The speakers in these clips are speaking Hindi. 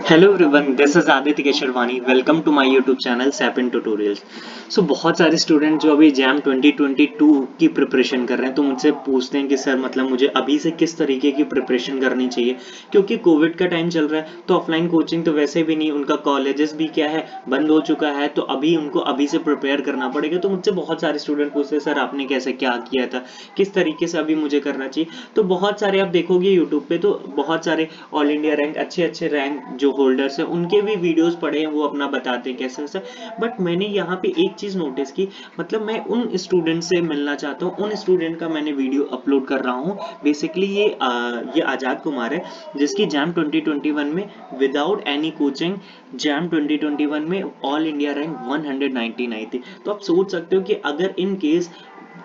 Hello everyone, this is Aditya Kesharwani. Welcome to my YouTube channel सैपिन ट्यूटोरियल्स। सो बहुत सारे स्टूडेंट जो अभी जैम 2022 की प्रिपरेशन कर रहे हैं तो मुझसे पूछते हैं कि सर मतलब मुझे अभी से किस तरीके की प्रिपरेशन करनी चाहिए, क्योंकि कोविड का टाइम चल रहा है तो ऑफलाइन कोचिंग तो वैसे भी नहीं, उनका कॉलेजेस भी क्या है बंद हो चुका है, तो अभी उनको अभी से प्रिपेयर करना पड़ेगा। तो मुझसे बहुत सारे स्टूडेंट पूछते हैं सर आपने कैसे क्या किया था, किस तरीके से अभी मुझे करना चाहिए। तो बहुत सारे आप देखोगे यूट्यूब पे तो बहुत सारे ऑल इंडिया रैंक अच्छे अच्छे रैंक जो होल्डर्स हैं उनके भी वीडियोस पड़े हैं, वो अपना बताते हैं कैसे वैसे। बट मैंने यहाँ पे एक चीज नोटिस की, मतलब मैं उन स्टूडेंट से मिलना चाहता हूँ, उन स्टूडेंट का मैंने वीडियो अपलोड कर रहा हूँ। बेसिकली ये आजाद कुमार है जिसकी जैम 2021 में विदाउट एनी कोचिंग जैम 2021 में ऑल इंडिया रैंक 119 आई थी। तो आप सोच सकते हो कि अगर इन केस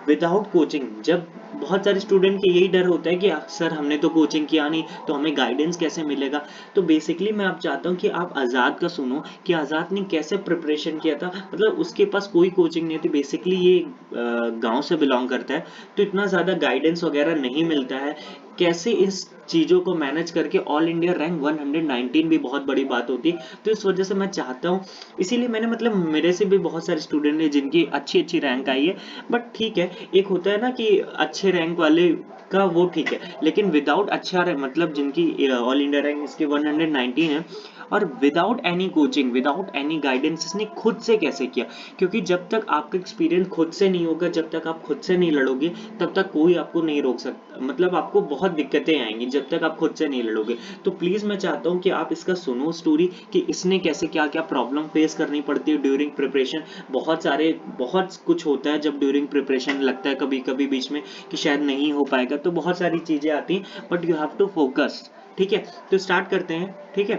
विदाउट कोचिंग, जब बहुत सारे स्टूडेंट के यही डर होता है कि सर हमने तो कोचिंग किया नहीं तो हमें गाइडेंस कैसे मिलेगा। तो बेसिकली मैं आप चाहता हूँ कि आप आज़ाद का सुनो कि आज़ाद ने कैसे प्रिपरेशन किया था। मतलब उसके पास कोई कोचिंग नहीं थी, बेसिकली ये गांव से बिलोंग करता है तो इतना ज़्यादा गाइडेंस वगैरह नहीं मिलता है। कैसे इस चीज़ों को मैनेज करके ऑल इंडिया रैंक 119 भी बहुत बड़ी बात होती है। तो इस वजह से मैं चाहता हूँ, इसीलिए मैंने मतलब मेरे से भी बहुत सारे स्टूडेंट हैं जिनकी अच्छी अच्छी रैंक आई है। बट ठीक है, एक होता है ना कि अच्छे रैंक वाले का वो ठीक है, लेकिन विदाउट अच्छा मतलब जिनकी ऑल इंडिया रैंक इसके 119 है और without any coaching without any guidance इसने खुद से कैसे किया। क्योंकि जब तक आपका एक्सपीरियंस खुद से नहीं होगा, जब तक आप खुद से नहीं लड़ोगे, तब तक कोई आपको नहीं रोक सकता। मतलब आपको बहुत दिक्कतें आएंगी जब तक आप खुद से नहीं लड़ोगे। तो प्लीज मैं चाहता हूँ कि आप इसका सुनो स्टोरी कि इसने कैसे क्या क्या प्रॉब्लम फेस करनी पड़ती है ड्यूरिंग प्रिपरेशन। बहुत कुछ होता है जब ड्यूरिंग प्रिपरेशन लगता है कभी कभी बीच में कि शायद नहीं हो पाएगा, तो बहुत सारी चीजें आती हैं, but you have to focus. ठीक है, तो स्टार्ट करते हैं। ठीक है।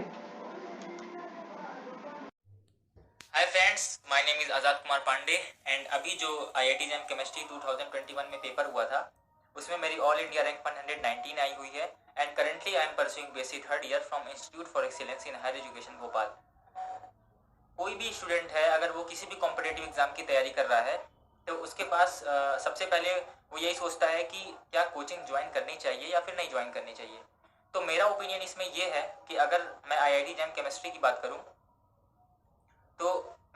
Hi friends, my name is Azad Kumar Pandey and अभी जो आईआईटी जैम केमिस्ट्री 2021 में पेपर हुआ था उसमें मेरी ऑल इंडिया रैंक 119 आई हुई है and currently I am pursuing BSc third year from Institute for Excellence in Higher Education Bhopal. कोई भी स्टूडेंट है अगर वो किसी भी कॉम्पिटेटिव एग्जाम की तैयारी कर रहा है तो उसके पास सबसे पहले वो यही सोचता है कि क्या कोचिंग ज्वाइन करनी चाहिए या फिर नहीं ज्वाइन करनी चाहिए। तो मेरा ओपिनियन इसमें यह है कि अगर मैं आईआईटी जैम केमिस्ट्री की बात करूं तो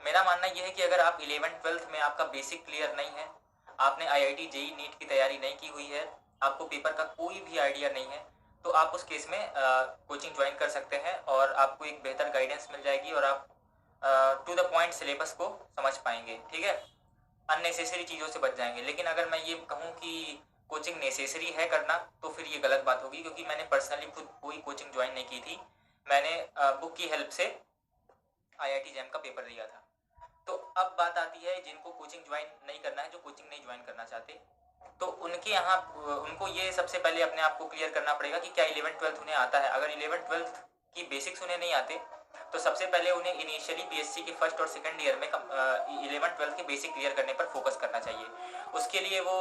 मेरा मानना यह है कि अगर आप 11th-12th में आपका बेसिक क्लियर नहीं है, आपने आईआईटी जेई नीट की तैयारी नहीं की हुई है, आपको पेपर का कोई भी आइडिया नहीं है, तो आप उस केस में कोचिंग ज्वाइन कर सकते हैं और आपको एक बेहतर गाइडेंस मिल जाएगी और आप टू द पॉइंट सिलेबस को समझ पाएंगे। ठीक है, अननेसेसरी चीज़ों से बच जाएंगे। लेकिन अगर मैं ये कहूँ कि कोचिंग नेसेसरी है करना तो फिर ये गलत बात होगी, क्योंकि मैंने पर्सनली खुद कोई कोचिंग ज्वाइन नहीं की थी। मैंने बुक की हेल्प से आईआईटी जैम का पेपर दिया था। तो अब बात आती है जिनको कोचिंग ज्वाइन नहीं करना है, जो कोचिंग नहीं ज्वाइन करना चाहते, तो उनके यहाँ उनको ये सबसे पहले अपने आप को क्लियर करना पड़ेगा कि क्या 11th-12th उन्हें आता है। अगर 11th-12th की बेसिक्स उन्हें नहीं आते तो सबसे पहले उन्हें इनिशियली बीएससी के फर्स्ट और सेकंड ईयर में 11th-12th के बेसिक क्लियर करने पर फोकस करना चाहिए। उसके लिए वो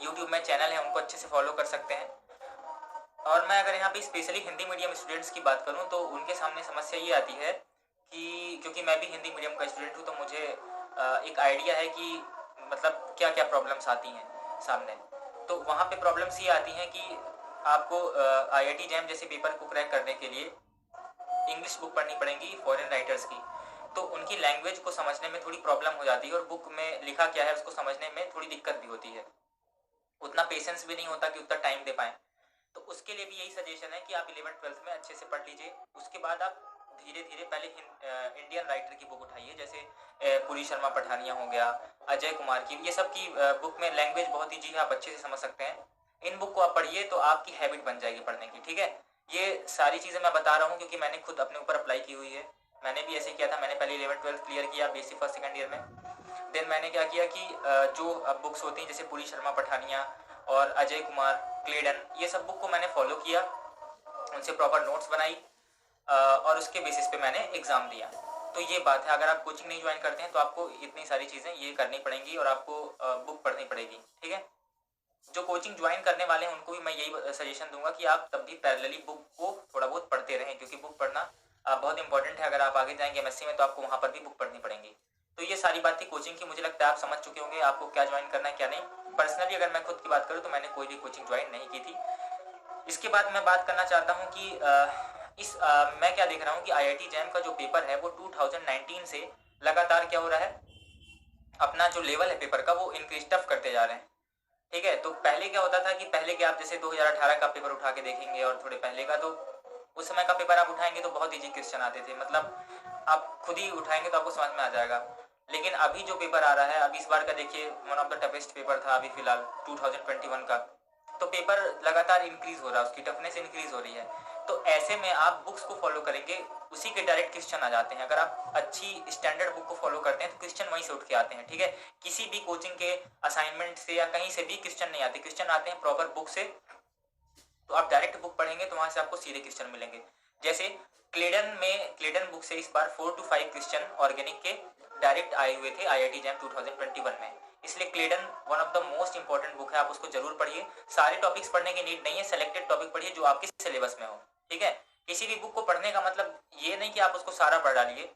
यूट्यूब में चैनल है, उनको अच्छे से फॉलो कर सकते हैं। और मैं अगर यहाँ पे स्पेशली हिंदी मीडियम स्टूडेंट्स की बात करूँ तो उनके सामने समस्या ये आती है कि क्योंकि मैं भी हिंदी मीडियम का स्टूडेंट हूँ तो मुझे एक आइडिया है कि मतलब क्या क्या प्रॉब्लम्स आती हैं सामने। तो वहाँ पे प्रॉब्लम्स ये आती हैं कि आपको आईआईटी जैम जैसे पेपर को क्रैक करने के लिए इंग्लिश बुक पढ़नी पड़ेगी फॉरेन राइटर्स की। तो उनकी लैंग्वेज को समझने में थोड़ी प्रॉब्लम हो जाती है और बुक में लिखा क्या है उसको समझने में थोड़ी दिक्कत भी होती है। उतना पेशेंस भी नहीं होता कि उतना टाइम दे पाएँ। तो उसके लिए भी यही सजेशन है कि आप 11th-12th में अच्छे से पढ़ लीजिए। उसके बाद आप धीरे धीरे पहले इंडियन राइटर की बुक उठाइए, जैसे पुरी शर्मा पठानिया हो गया, अजय कुमार की, ये सब की बुक में लैंग्वेज बहुत ही जी आप अच्छे से समझ सकते हैं। इन बुक को आप पढ़िए तो आपकी हैबिट बन जाएगी पढ़ने की। ठीक है, ये सारी चीज़ें मैं बता रहा हूँ क्योंकि मैंने खुद अपने ऊपर अप्लाई की हुई है। मैंने भी ऐसे किया था, मैंने पहले 11th-12th क्लियर किया बीएससी फर्स्ट सेकंड ईयर में। देन मैंने क्या किया कि जो बुक्स होती हैं जैसे पुरी शर्मा पठानिया और अजय कुमार, क्लेडन, ये सब बुक को मैंने फॉलो किया, उनसे प्रॉपर नोट्स बनाई और उसके बेसिस पे मैंने एग्ज़ाम दिया। तो ये बात है, अगर आप कोचिंग नहीं ज्वाइन करते हैं तो आपको इतनी सारी चीज़ें ये करनी पड़ेंगी और आपको बुक पढ़नी पड़ेगी। ठीक है, जो कोचिंग ज्वाइन करने वाले हैं उनको भी मैं यही सजेशन दूंगा कि आप तब भी पैरेलली बुक को थोड़ा बहुत पढ़ते रहें, क्योंकि बुक पढ़ना बहुत इंपॉर्टेंट है। अगर आप आगे जाएंगे एमएससी में तो आपको वहाँ पर भी बुक पढ़नी पड़ेंगी। तो ये सारी बात थी कोचिंग की, मुझे लगता है आप समझ चुके होंगे आपको क्या ज्वाइन करना है क्या नहीं। पर्सनली अगर मैं खुद की बात करूँ तो मैंने कोई भी कोचिंग ज्वाइन नहीं की थी। इसके बाद मैं बात करना चाहता हूँ कि मैं क्या देख रहा हूँ कि IIT जैम का जो पेपर है वो 2019 से लगातार क्या हो रहा है, अपना जो लेवल है पेपर का वो इंक्रीज टफ करते जा रहे हैं। ठीक है, तो पहले क्या होता था कि पहले के आप जैसे 2018 का पेपर उठा के देखेंगे और थोड़े पहले का, तो उस समय का पेपर आप उठाएंगे तो बहुत इजी क्वेश्चन आते थे, मतलब आप खुद ही उठाएंगे तो आपको समझ में आ जाएगा। लेकिन अभी जो पेपर आ रहा है, अभी इस बार का देखिए one of the toughest paper था अभी फिलहाल 2021 का, तो पेपर लगातार इंक्रीज हो रहा है, उसकी टफनेस इंक्रीज हो रही है। तो ऐसे में आप बुक्स को फॉलो करेंगे, उसी के डायरेक्ट क्वेश्चन आ जाते हैं। अगर आप अच्छी स्टैंडर्ड बुक को फॉलो करते हैं तो क्वेश्चन वहीं से उठ के आते हैं। ठीक है, किसी भी कोचिंग के असाइनमेंट से या कहीं से भी क्वेश्चन नहीं आते, क्वेश्चन आते हैं प्रॉपर बुक से। तो आप डायरेक्ट बुक पढ़ेंगे तो वहां से आपको सीधे क्वेश्चन मिलेंगे। जैसे क्लेडन बुक से इस बार 4 to 5 क्वेश्चन ऑर्गेनिक के डायरेक्ट आए हुए थे IIT जैम 2021 में। इसलिए Clayden one of the most important book है, आप उसको जरूर पढ़िए। सारे टॉपिक्स पढ़ने की नीड नहीं है, सेलेक्टेड टॉपिक पढ़िए जो आपके सिलेबस में हो। ठीक है, किसी भी बुक को पढ़ने का मतलब ये नहीं कि आप उसको सारा पढ़ डालिए।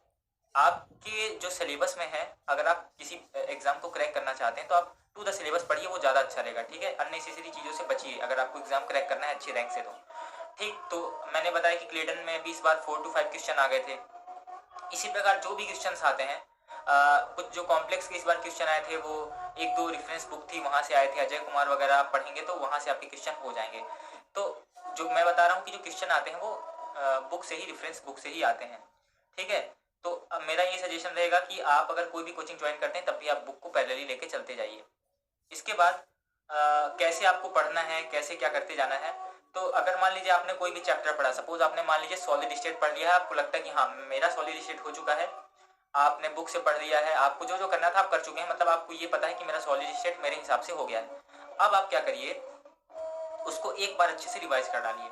आपके जो सिलेबस में है, अगर आप किसी एग्जाम को क्रैक करना चाहते हैं तो आप टू द सिलेबस पढ़िए, वो ज़्यादा अच्छा रहेगा। ठीक है, अननेसेसरी चीज़ों से बचिए अगर आपको एग्जाम क्रैक करना है अच्छी रैंक से तो। ठीक, तो मैंने बताया कि क्लेडन में भी इस बार 4 to 5 क्वेश्चन आ गए थे। इसी प्रकार जो भी क्वेश्चन आते हैं, कुछ जो कॉम्प्लेक्स के इस बार क्वेश्चन आए थे वो एक दो रेफरेंस बुक थी वहाँ से आए थे, अजय कुमार वगैरह आप पढ़ेंगे तो वहाँ से आपके क्वेश्चन हो जाएंगे। तो जो मैं बता रहा हूँ कि जो क्वेश्चन आते हैं वो बुक से ही, रेफरेंस बुक से ही आते हैं। ठीक है, तो अब मेरा ये सजेशन रहेगा कि आप अगर कोई भी कोचिंग ज्वाइन करते हैं तब भी आप बुक को पैरेलली लेके चलते जाइए। इसके बाद कैसे आपको पढ़ना है, कैसे क्या करते जाना है, तो अगर मान लीजिए आपने कोई भी चैप्टर पढ़ा, सपोज आपने मान लीजिए सॉलिड स्टेट पढ़ लिया है, आपको लगता है कि हाँ मेरा सॉलिड स्टेट हो चुका है, आपने बुक से पढ़ लिया है, आपको जो जो करना था आप कर चुके हैं, मतलब आपको ये पता है कि मेरा सॉलिड स्टेट मेरे हिसाब से हो गया है। अब आप क्या करिए, उसको एक बार अच्छे से रिवाइज कर डालिए।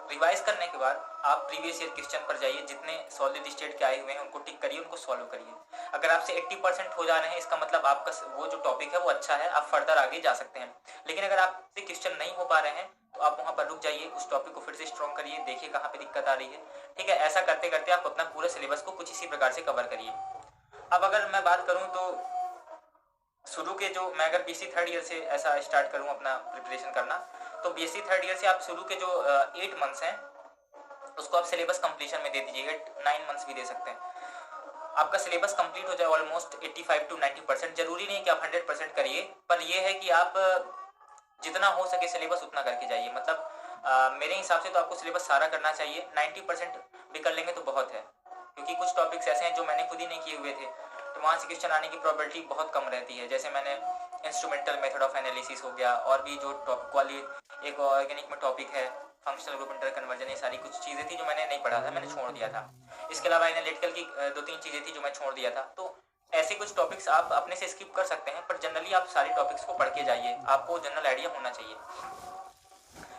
रिवाइज करने के बाद आप प्रीवियस ईयर क्वेश्चन पर जाइए, जितने सॉलिड स्टेट के आए हुए हैं उनको टिक करिए, उनको सॉल्व करिए। अगर आपसे 80% हो जा रहे हैं इसका मतलब आपका वो जो टॉपिक है वो अच्छा है, आप फर्दर आगे जा सकते हैं। लेकिन अगर आपसे क्वेश्चन नहीं हो पा रहे हैं तो आप वहाँ पर रुक जाइए, उस टॉपिक को फिर से स्ट्रॉन्ग करिए, देखिए कहाँ पे दिक्कत आ रही है। ठीक है, ऐसा करते करते आप अपना पूरे सिलेबस को कुछ इसी प्रकार से कवर करिए। अब अगर मैं बात करूँ तो शुरू के जो, मैं अगर BSc थर्ड ईयर से ऐसा स्टार्ट करूँ अपना प्रिपरेशन करना, तो BSc थर्ड ईयर से आप शुरू के जो 8 मंथ्स हैं उसको आप सिलेबस कंप्लीशन में दे दीजिए, 9 मंथ्स भी दे सकते हैं। आपका सिलेबस कंप्लीट हो जाए ऑलमोस्ट 85 to 90%। जरूरी नहीं कि आप 100% करिए, पर यह है कि आप जितना हो सके सिलेबस उतना करके जाइए। मतलब मेरे हिसाब से तो आपको सिलेबस सारा करना चाहिए, 90% भी कर लेंगे तो बहुत है, क्योंकि कुछ टॉपिक्स ऐसे हैं जो मैंने खुद ही नहीं किए हुए थे, तो वहाँ से क्वेश्चन आने की प्रोबेबिलिटी बहुत कम रहती है। जैसे मैंने इंस्ट्रूमेंटल मेथड ऑफ एनालिसिस हो गया, और भी जो टॉपिक वाली एक ऑर्गेनिक में टॉपिक है फंक्शनल ग्रुप इंटर कन्वर्जन, ये सारी कुछ चीज़ें थी जो मैंने नहीं पढ़ा था, मैंने छोड़ दिया था। इसके अलावा एनालिटिकल की 2-3 चीज़ें थी जो मैं छोड़ दिया था। तो ऐसे कुछ टॉपिक्स आप अपने से स्किप कर सकते हैं, पर जनरली आप सारे टॉपिक्स को पढ़ के जाइए, आपको जनरल आइडिया होना चाहिए।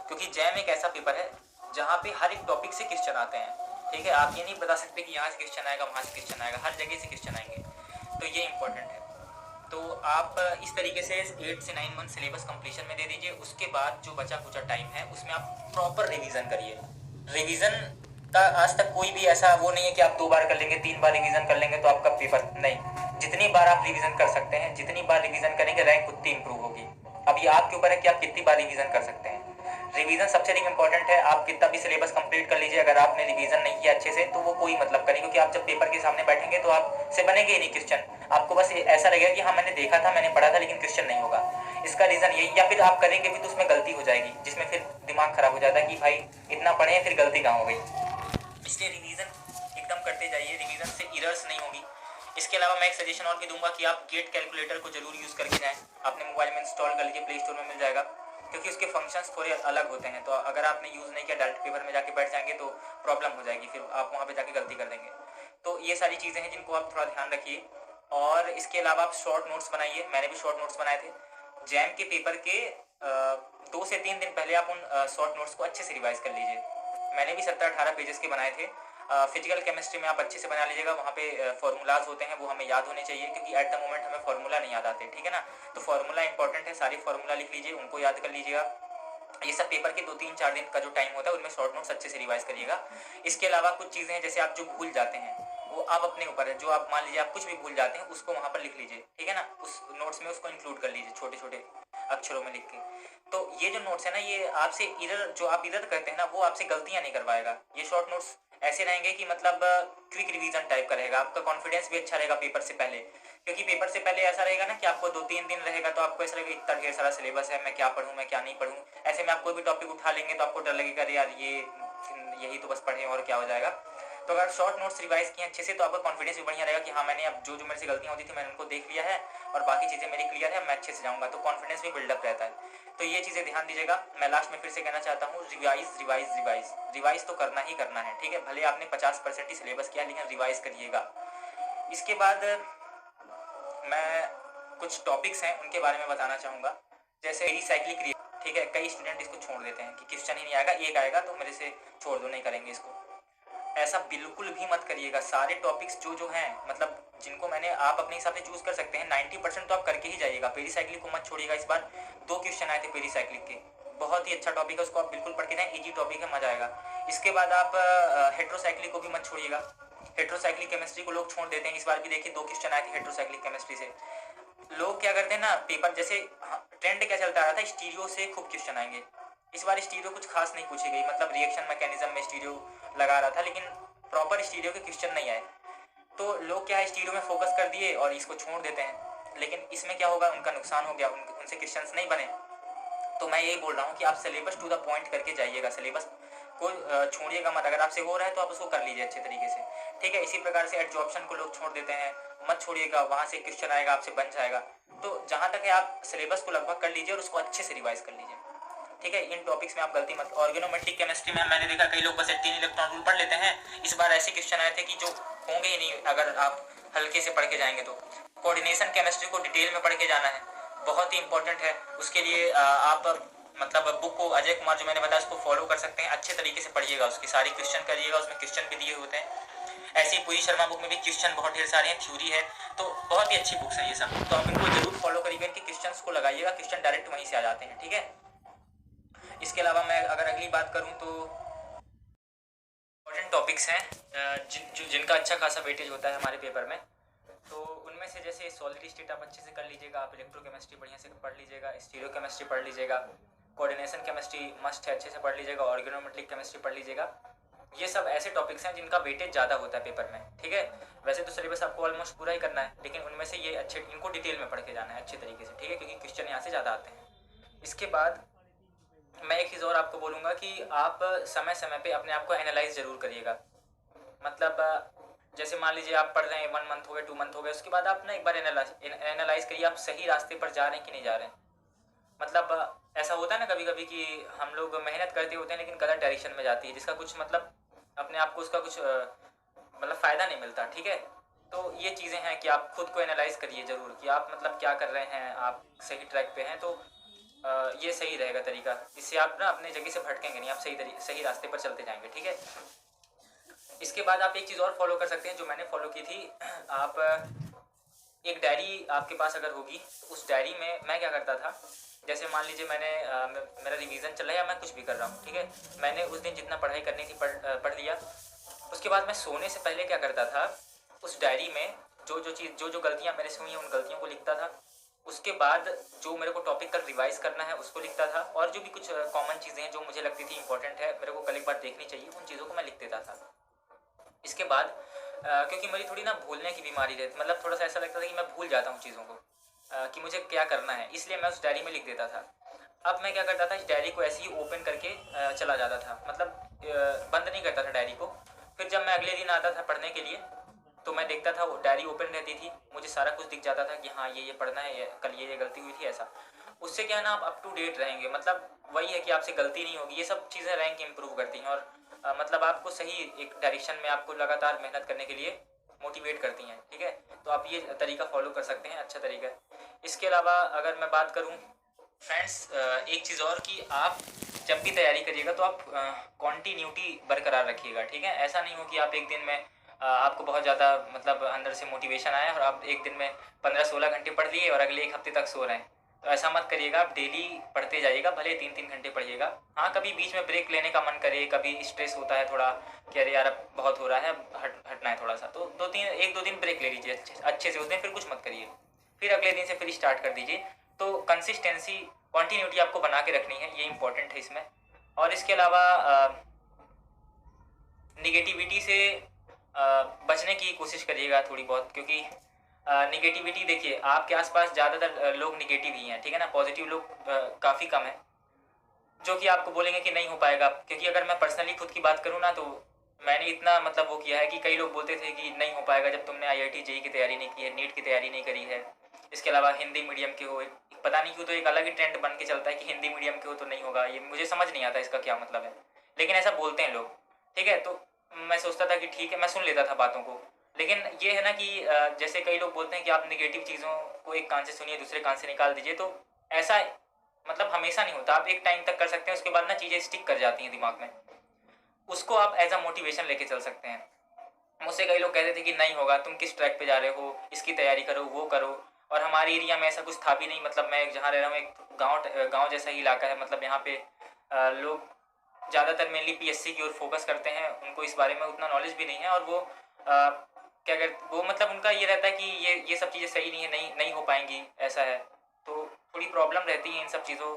क्योंकि जैम एक ऐसा पेपर है जहाँ पे हर एक टॉपिक से क्वेश्चन आते हैं। ठीक है, आप ये नहीं बता सकते कि यहाँ से क्वेश्चन आएगा वहाँ से क्वेश्चन आएगा, हर जगह से क्वेश्चन आएंगे, तो ये इंपॉर्टेंट है। तो आप इस तरीके से 8 से 9 मंथ सिलेबस कंप्लीशन में दे दीजिए। उसके बाद जो बचा कुचा टाइम है उसमें आप प्रॉपर रिवीजन करिए। रिवीजन का आज तक कोई भी ऐसा वो नहीं है कि आप 2 बार कर लेंगे, 3 बार रिवीजन कर लेंगे तो आपका पेपर, नहीं, जितनी बार आप रिवीजन कर सकते हैं, जितनी बार रिवीजन करेंगे रैंक उतनी इंप्रूव होगी। अब ये आपके ऊपर है कि आप कितनी बार रिवीजन कर सकते हैं। रिवीजन सबसे इंपॉर्टेंट है, आप कितना भी सिलेबस कंप्लीट कर लीजिए, अगर आपने रिवीजन नहीं किया अच्छे से तो वो कोई मतलब का नहीं, क्योंकि आप जब पेपर के सामने बैठेंगे तो आपसे बनेंगे ही नहीं क्वेश्चन, आपको बस ऐसा लगेगा कि हाँ मैंने देखा था, मैंने पढ़ा था, लेकिन क्वेश्चन नहीं होगा। इसका रीजन यही, या फिर आप करेंगे भी तो उसमें गलती हो जाएगी, जिसमें फिर दिमाग खराब हो जाता है कि भाई इतना पढ़े हैं फिर गलती कहाँ हो गई। इसलिए रिवीजन एकदम करते जाइए, रिवीजन से एरर्स नहीं होगी। इसके अलावा मैं एक सजेशन और भी दूंगा कि आप गेट कैलकुलेटर को जरूर यूज़ करके जाएं, अपने मोबाइल में इंस्टॉल कर लीजिए, प्ले स्टोर में मिल जाएगा, क्योंकि उसके फंक्शंस थोड़े अलग होते हैं। तो अगर आपने यूज़ नहीं किया, डायरेक्ट पेपर में जाके बैठ जाएंगे तो प्रॉब्लम हो जाएगी, फिर आप वहाँ पे जाके गलती कर देंगे। तो ये सारी चीज़ें हैं जिनको आप थोड़ा ध्यान रखिए। और इसके अलावा आप शॉर्ट नोट्स बनाइए, मैंने भी शॉर्ट नोट्स बनाए थे। जैम के पेपर के 2 से 3 दिन पहले आप उन शॉर्ट नोट्स को अच्छे से रिवाइज कर लीजिए। मैंने भी 17-18 पेजेस के बनाए थे। फिजिकल केमिस्ट्री में आप अच्छे से बना लीजिएगा, वहाँ पे फॉर्मूलाज होते हैं वो हमें याद होने चाहिए, क्योंकि एट द मोमेंट हमें फार्मूला नहीं याद आते। ठीक है ना, तो फार्मूला इंपॉर्टेंट है, सारी फार्मूला लिख लीजिए, उनको याद कर लीजिएगा। ये सब पेपर के 2-3-4 दिन का जो टाइम होता है उनमें शॉर्ट नोट्स अच्छे से रिवाइज करिएगा। इसके अलावा कुछ चीज़ें हैं जैसे आप जो भूल जाते हैं वो आप अपने ऊपर है। जो आप मान लीजिए आप कुछ भी भूल जाते हैं उसको वहाँ पर लिख लीजिए, ठीक है ना, उस नोट्स में उसको इंक्लूड कर लीजिए छोटे छोटे अक्षरों में लिख के। तो ये जो नोट्स है ना, ये आपसे इधर जो आप इधर करते हैं ना, वो आपसे गलतियां नहीं करवाएगा। ये शॉर्ट नोट्स ऐसे रहेंगे कि मतलब क्विक रिवीजन टाइप का रहेगा। आपका कॉन्फिडेंस भी अच्छा रहेगा पेपर से पहले, क्योंकि पेपर से पहले ऐसा रहेगा ना कि आपको 2-3 दिन रहेगा तो आपको ऐसा लगेगा इतना ढेर सारा सिलेबस है, मैं क्या पढ़ूँ मैं क्या नहीं पढ़ूँ। ऐसे में आप कोई भी टॉपिक उठा लेंगे तो आपको डर लगेगा अरे यार ये यही तो बस पढ़े और क्या हो जाएगा। तो अगर शॉर्ट नोट्स रिवाइज किए अच्छे से तो आपका कॉन्फिडेंस भी बढ़िया रहेगा कि हाँ मैंने अब जो जो मेरे से गलतियाँ होती थी मैंने उनको देख लिया है और बाकी चीज़ें मेरी क्लियर है, मैं अच्छे से जाऊँगा, तो कॉन्फिडेंस भी बिल्डअप रहता है। तो ये चीज़ें ध्यान दीजिएगा। मैं लास्ट में फिर से कहना चाहता हूँ, रिवाइज तो करना ही करना है, ठीक है। भले आपने 50% ही सिलेबस किया लेकिन रिवाइज करिएगा। इसके बाद मैं कुछ टॉपिक्स हैं उनके बारे में बताना चाहूँगा, जैसे रिसाइक्लिंग क्रिएट, ठीक है। कई स्टूडेंट इसको छोड़ देते हैं कि क्वेश्चन ही नहीं आएगा, एक आएगा तो मेरे से छोड़ दो, नहीं करेंगे इसको। ऐसा बिल्कुल भी मत करिएगा। सारे टॉपिक्स जो हैं मतलब जिनको मैंने आप अपने हिसाब से चूज कर सकते हैं, 90% तो आप करके ही जाइएगा। पेरीसाइक्लिक को मत छोड़िएगा। इस बार 2 क्वेश्चन आए थे पेरीसाइक्लिक के, बहुत ही अच्छा टॉपिक है, उसको आप बिल्कुल पढ़ के जाएं, इजी टॉपिक है, मजा आएगा। इसके बाद आप हेट्रोसाइक्लिक को भी मत छोड़िएगा। हेट्रोसाइक्लिक केमिस्ट्री को लोग छोड़ देते हैं। इस बार भी देखिए 2 क्वेश्चन आए थे हेट्रोसाइक्लिक केमिस्ट्री से। लोग क्या करते हैं ना, पेपर जैसे ट्रेंड क्या चलता रहा था, स्टीरियो से खूब क्वेश्चन आएंगे। इस बार स्टीरियो कुछ खास नहीं पूछी गई, मतलब रिएक्शन मैकेनिज्म में स्टीरियो लगा रहा था लेकिन प्रॉपर स्टीरियो के क्वेश्चन नहीं आए। तो लोग क्या है, स्टीरियो में फोकस कर दिए और इसको छोड़ देते हैं, लेकिन इसमें क्या होगा, उनका नुकसान हो गया, उनसे क्वेश्चंस नहीं बने। तो मैं यही बोल रहा हूँ कि आप सिलेबस टू द पॉइंट करके जाइएगा, सिलेबस को छोड़िएगा मत। अगर आपसे हो रहा है तो आप उसको कर लीजिए अच्छे तरीके से, ठीक है। इसी प्रकार से एडजॉर्प्शन को लोग छोड़ देते हैं, मत छोड़िएगा, वहाँ से क्वेश्चन आएगा आपसे बन जाएगा। तो जहाँ तक है आप सिलेबस को लगभग कर लीजिए और उसको अच्छे से रिवाइज कर लीजिए, ठीक है। इन टॉपिक्स में आप गलती मत। ऑर्गेनोमेट्रिक केमिस्ट्री में मैंने देखा कई लोग बस 3 इलेक्ट्रॉन रूल पढ़ लेते हैं। इस बार ऐसे क्वेश्चन आए थे कि जो होंगे ही नहीं अगर आप हल्के से पढ़ के जाएंगे तो। कोऑर्डिनेशन केमिस्ट्री को डिटेल में पढ़ के जाना है, बहुत ही इंपॉर्टेंट है। उसके लिए आप मतलब बुक को अजय कुमार जो मैंने बताया उसको फॉलो कर सकते हैं, अच्छे तरीके से पढ़िएगा, उसकी सारी क्वेश्चन करिएगा, उसमें क्वेश्चन भी दिए होते हैं। ऐसी पूरी शर्मा बुक में भी क्वेश्चन बहुत ढेर सारे हैं, थ्योरी है, तो बहुत ही अच्छी बुक्स हैं ये सब। तो आप इनको जरूर फॉलो करिएगा, इनके क्वेश्चंस को लगाइएगा, क्वेश्चन डायरेक्ट वहीं से आ जाते हैं, ठीक है। इसके अलावा मैं अगर अगली बात करूं तो इम्पोर्टेंट टॉपिक्स हैं जिनका अच्छा खासा वेटेज होता है हमारे पेपर में। तो उनमें से जैसे सॉलिड स्टेट आप अच्छे से कर लीजिएगा, आप इलेक्ट्रोकेमिस्ट्री बढ़िया से पढ़ लीजिएगा, स्टीरियोकेमिस्ट्री पढ़ लीजिएगा, कोऑर्डिनेशन केमिस्ट्री मस्ट है, अच्छे से पढ़ लीजिएगा, ऑर्गेनोमेट्रिक केमिस्ट्री पढ़ लीजिएगा। ये सब ऐसे टॉपिक्स हैं जिनका वेटेज ज़्यादा होता है पेपर में, ठीक है। वैसे तो सिलेबस आपको ऑलमोस्ट पूरा ही करना है, लेकिन उनमें से ये अच्छे, इनको डिटेल में पढ़ के जाना है अच्छे तरीके से, ठीक है, क्योंकि क्वेश्चन यहाँ से ज़्यादा आते हैं। इसके बाद मैं एक चीज़ और आपको बोलूँगा कि आप समय समय पे अपने आप को एनालाइज ज़रूर करिएगा। मतलब जैसे मान लीजिए आप पढ़ रहे हैं 1 मंथ हो गए, 2 मंथ हो गए, उसके बाद आप ना एक बार एनालाइज करिए आप सही रास्ते पर जा रहे हैं कि नहीं जा रहे हैं। मतलब ऐसा होता है ना कभी कभी कि हम लोग मेहनत करते होते हैं लेकिन गलत डायरेक्शन में जाती है, जिसका कुछ मतलब अपने आप को उसका कुछ मतलब फ़ायदा नहीं मिलता, ठीक है। तो ये चीज़ें हैं कि आप खुद को एनालाइज करिए ज़रूर कि आप मतलब क्या कर रहे हैं, आप सही ट्रैक पे हैं, तो ये सही रहेगा तरीका। इससे आप ना अपने जगह से भटकेंगे नहीं, आप सही रास्ते पर चलते जाएंगे, ठीक है। इसके बाद आप एक चीज़ और फॉलो कर सकते हैं जो मैंने फॉलो की थी। आप एक डायरी आपके पास अगर होगी, उस डायरी में मैं क्या करता था, जैसे मान लीजिए मैंने मेरा रिवीजन चल रहा है या मैं कुछ भी कर रहा हूँ, ठीक है, मैंने उस दिन जितना पढ़ाई करनी थी पढ़ लिया। उसके बाद मैं सोने से पहले क्या करता था, उस डायरी में जो गलतियाँ मेरे से हुई हैं उन गलतियों को लिखता था। उसके बाद जो मेरे को टॉपिक कल रिवाइज करना है उसको लिखता था, और जो भी कुछ कॉमन चीज़ें हैं जो मुझे लगती थी इंपॉर्टेंट है मेरे को कल एक बार देखनी चाहिए, उन चीज़ों को मैं लिख देता था। इसके बाद क्योंकि मेरी थोड़ी ना भूलने की बीमारी रहती, मतलब थोड़ा सा ऐसा लगता था कि मैं भूल जाता हूँ चीज़ों को कि मुझे क्या करना है, इसलिए मैं उस डायरी में लिख देता था। अब मैं क्या करता था, इस डायरी को ऐसे ही ओपन करके चला जाता था, मतलब बंद नहीं करता था डायरी को। फिर जब मैं अगले दिन आता था पढ़ने के लिए तो मैं देखता था वो डायरी ओपन रहती थी, मुझे सारा कुछ दिख जाता था कि हाँ ये पढ़ना है, कल ये गलती हुई थी ऐसा। उससे क्या है ना, आप अप टू डेट रहेंगे, मतलब वही है कि आपसे गलती नहीं होगी। ये सब चीज़ें रैंक इम्प्रूव करती हैं और मतलब आपको सही एक डायरेक्शन में आपको लगातार मेहनत करने के लिए मोटिवेट करती हैं, ठीक है। तो आप ये तरीका फॉलो कर सकते हैं, अच्छा तरीका है। इसके अलावा अगर मैं बात करूँ फ्रेंड्स, एक चीज़ और कि आप जब भी तैयारी करिएगा तो आप कॉन्टीन्यूटी बरकरार रखिएगा, ठीक है। ऐसा नहीं हो कि आप एक दिन में आपको बहुत ज़्यादा मतलब अंदर से मोटिवेशन आया और आप एक दिन में 15-16 घंटे पढ़ लिए और अगले एक हफ्ते तक सो रहे हैं, तो ऐसा मत करिएगा, आप डेली पढ़ते जाइएगा, भले 3-3 घंटे पढ़िएगा। हाँ, कभी बीच में ब्रेक लेने का मन करे, कभी स्ट्रेस होता है थोड़ा कि अरे यार अब बहुत हो रहा है, अब हटना है थोड़ा सा, तो 1-2 दिन ब्रेक ले लीजिए अच्छे से, उस दिन फिर कुछ मत करिए, फिर अगले दिन से फिर स्टार्ट कर दीजिए। तो कंसिस्टेंसी, कॉन्टीन्यूटी आपको बना के रखनी है, ये इंपॉर्टेंट है इसमें। और इसके अलावा निगेटिविटी से बचने की कोशिश करिएगा थोड़ी बहुत, क्योंकि निगेटिविटी देखिए, आपके आसपास ज़्यादातर लोग निगेटिव ही हैं, ठीक है ना, पॉजिटिव लोग काफ़ी कम है जो कि आपको बोलेंगे कि नहीं हो पाएगा। क्योंकि अगर मैं पर्सनली खुद की बात करूँ ना, तो मैंने इतना मतलब वो किया है कि कई लोग बोलते थे कि नहीं हो पाएगा जब तुमने IIT JEE की तैयारी नहीं की है, नीट की तैयारी नहीं करी है, इसके अलावा हिंदी मीडियम के हो, पता नहीं क्यों तो एक अलग ही ट्रेंड बन के चलता है कि हिंदी मीडियम के हो तो नहीं होगा। ये मुझे समझ नहीं आता इसका क्या मतलब है, लेकिन ऐसा बोलते हैं लोग, ठीक है। तो मैं सोचता था कि ठीक है, मैं सुन लेता था बातों को, लेकिन ये है ना कि जैसे कई लोग बोलते हैं कि आप निगेटिव चीज़ों को एक कान से सुनिए दूसरे कान से निकाल दीजिए, तो ऐसा मतलब हमेशा नहीं होता। आप एक टाइम तक कर सकते हैं, उसके बाद ना चीज़ें स्टिक कर जाती हैं दिमाग में, उसको आप एज अ मोटिवेशन लेके चल सकते हैं। मुझसे कई लोग कहते थे कि नहीं होगा, तुम किस ट्रैक पे जा रहे हो, इसकी तैयारी करो, वो करो। और हमारे एरिया में ऐसा कुछ था भी नहीं, मतलब मैं जहाँ रह रहा हूँ एक गांव जैसा ही इलाका है, मतलब यहाँ पे लोग ज़्यादातर मेनली PSC की ओर फोकस करते हैं, उनको इस बारे में उतना नॉलेज भी नहीं है, और वो क्या कहते वो मतलब उनका ये रहता है कि ये सब चीज़ें सही नहीं है, नहीं हो पाएंगी, ऐसा है। तो थोड़ी प्रॉब्लम रहती है, इन सब चीज़ों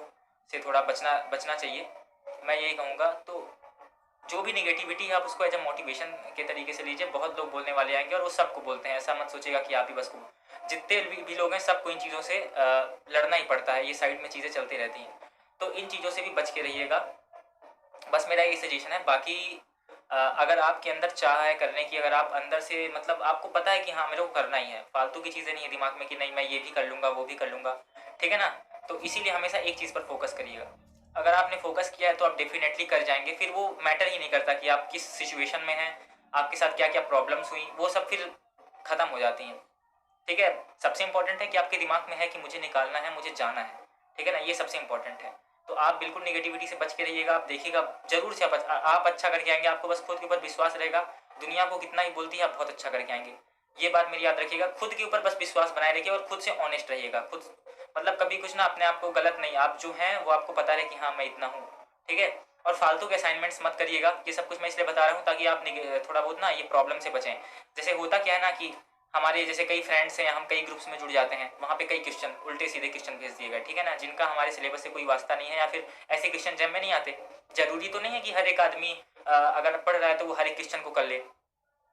से थोड़ा बचना चाहिए, मैं यही कहूँगा। तो जो भी निगेटिविटी है आप उसको एज ए मोटिवेशन के तरीके से लीजिए। बहुत लोग बोलने वाले आएंगे और वो सबको बोलते हैं, ऐसा मत सोचिएगा कि आप ही बस को, जितने भी लोग हैं सबको इन चीज़ों से लड़ना ही पड़ता है, ये साइड में चीज़ें चलती रहती हैं, तो इन चीज़ों से भी बच के रहिएगा, बस मेरा यही सजेशन है। बाकी अगर आपके अंदर चाह है करने की, अगर आप अंदर से मतलब आपको पता है कि हाँ मेरे को करना ही है, फालतू की चीज़ें नहीं है दिमाग में कि नहीं मैं ये भी कर लूँगा वो भी कर लूँगा, ठीक है ना, तो इसीलिए हमेशा एक चीज़ पर फोकस करिएगा। अगर आपने फोकस किया है तो आप डेफिनेटली कर जाएंगे, फिर वो मैटर ही नहीं करता कि आप किस सिचुएशन में हैं, आपके साथ क्या क्या प्रॉब्लम्स हुई, वो सब फिर ख़त्म हो जाती हैं, ठीक है। सबसे इंपॉर्टेंट है कि आपके दिमाग में है कि मुझे निकालना है, मुझे जाना है, ठीक है ना, ये सबसे इंपॉर्टेंट है। तो आप बिल्कुल निगेटिविटी से बच के रहिएगा, आप देखिएगा जरूर से आप अच्छा करके आएंगे, आपको बस खुद के ऊपर विश्वास रहेगा, दुनिया को कितना ही बोलती है आप बहुत अच्छा करके आएंगे, ये बात मेरी याद रखिएगा। खुद के ऊपर बस विश्वास बनाए रखिए और खुद से ऑनेस्ट रहिएगा, खुद मतलब कभी कुछ ना अपने आप को गलत नहीं, आप जो हैं वो आपको पता रहे कि हाँ मैं इतना हूँ, ठीक है। और फालतू के असाइनमेंट्स मत करिएगा, ये सब कुछ मैं इसलिए बता रहा हूँ ताकि आप थोड़ा बहुत ना ये प्रॉब्लम से बचें। जैसे होता क्या है ना कि हमारे जैसे कई फ्रेंड्स हैं, हम कई ग्रुप्स में जुड़ जाते हैं, वहाँ पे कई क्वेश्चन उल्टे सीधे क्वेश्चन भेज दिए गए, ठीक है ना, जिनका हमारे सिलेबस से कोई वास्ता नहीं है, या फिर ऐसे क्वेश्चन जब में नहीं आते। जरूरी तो नहीं है कि हर एक आदमी अगर पढ़ रहा है तो वो हर एक क्वेश्चन को कर ले,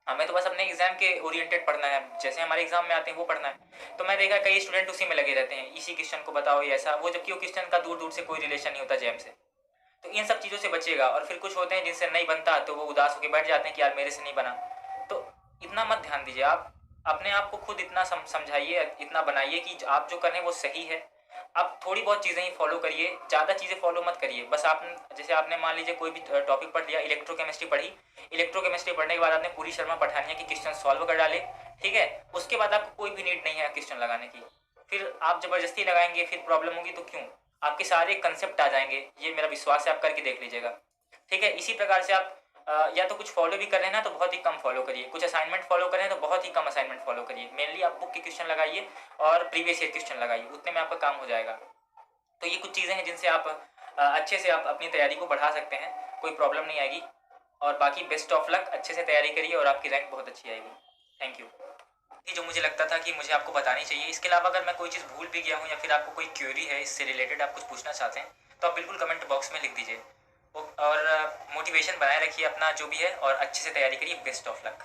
हमें तो बस अपने एग्जाम के ओरिएंटेड पढ़ना है, जैसे हमारे एग्जाम में आते हैं वो पढ़ना है। तो मैं देखा कई स्टूडेंट उसी में लगे रहते हैं, इसी क्वेश्चन को बताओ ये ऐसा वो, जबकि वो क्वेश्चन का दूर दूर से कोई रिलेशन नहीं होता जैम से। तो इन सब चीज़ों से बचिएगा। और फिर कुछ होते हैं जिनसे नहीं बनता तो वो उदास होकर बैठ जाते हैं कि यार मेरे से नहीं बना, तो इतना मत ध्यान दीजिए। आप अपने आप को खुद इतना समझाइए, इतना बनाइए कि आप जो कर रहे हैं वो सही है। आप थोड़ी बहुत चीज़ें ही फॉलो करिए, ज़्यादा चीज़ें फॉलो मत करिए। बस आप जैसे आपने मान लीजिए कोई भी टॉपिक पढ़ लिया, इलेक्ट्रोकेमिस्ट्री पढ़ी, इलेक्ट्रोकेमिस्ट्री पढ़ने के बाद आपने पूरी शर्मा पठानिया की क्वेश्चन सॉल्व कर डाले, ठीक है, उसके बाद आपको कोई भी नीड नहीं है क्वेश्चन लगाने की। फिर आप ज़बरदस्ती लगाएंगे, फिर प्रॉब्लम होगी, तो क्यों, आपके सारे कंसेप्ट आ जाएंगे, ये मेरा विश्वास है, आप करके देख लीजिएगा, ठीक है। इसी प्रकार से आप या तो कुछ फॉलो भी कर रहे हैं ना तो बहुत ही कम फॉलो करिए, कुछ असाइनमेंट फॉलो कर रहे हैं तो बहुत ही कम असाइनमेंट फॉलो करिए। मेनली आप बुक के क्वेश्चन लगाइए और प्रीवियस ईयर क्वेश्चन लगाइए, उतने में आपका काम हो जाएगा। तो ये कुछ चीज़ें हैं जिनसे आप अच्छे से आप अपनी तैयारी को बढ़ा सकते हैं, कोई प्रॉब्लम नहीं आएगी। और बाकी बेस्ट ऑफ लक, अच्छे से तैयारी करिए और आपकी रैंक बहुत अच्छी आएगी। Thank you. ये जो मुझे लगता था कि मुझे आपको बतानी चाहिए। इसके अलावा अगर मैं कोई चीज़ भूल भी गया हूँ या फिर आपको कोई क्वेरी है इससे रिलेटेड, आप कुछ पूछना चाहते हैं, तो आप बिल्कुल कमेंट बॉक्स में लिख दीजिए। और मोटिवेशन बनाए रखिए अपना जो भी है, और अच्छे से तैयारी करिए। Best of luck.